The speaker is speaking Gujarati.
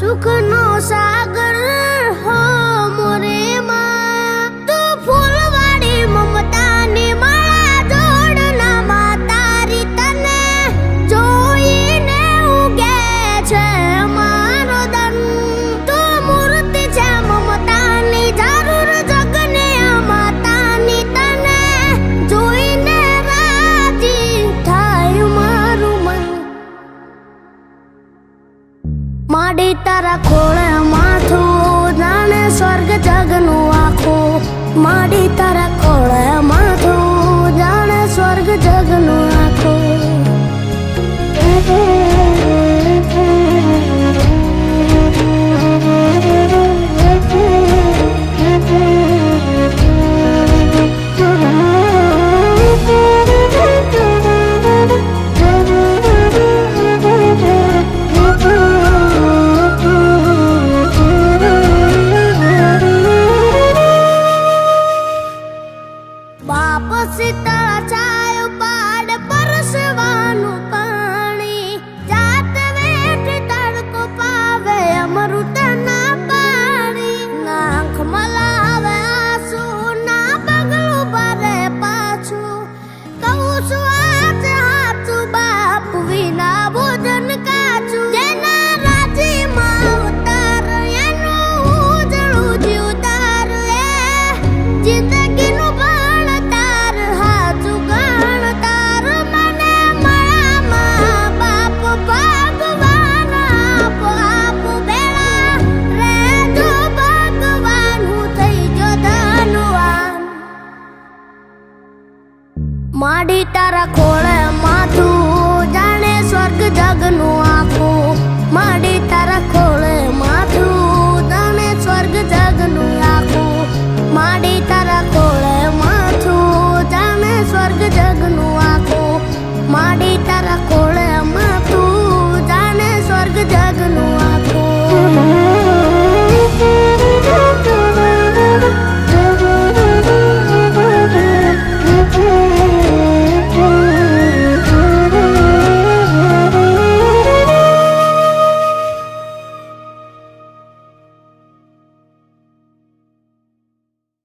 સુખનો સાગર હો મોરે માં તું ફૂલવાડી મમતાની માળા જોડનામાં તારી તને જોઈને ઉગે છે મારો દન તું મૂર્તિ છે મમતાની જરૂર જગને માતાની તને જોઈને રાજી થાય મારું મન માડી તારા ખોળે માથું જાણે સ્વર્ગ જગનું આખું માડી તારા ખોળે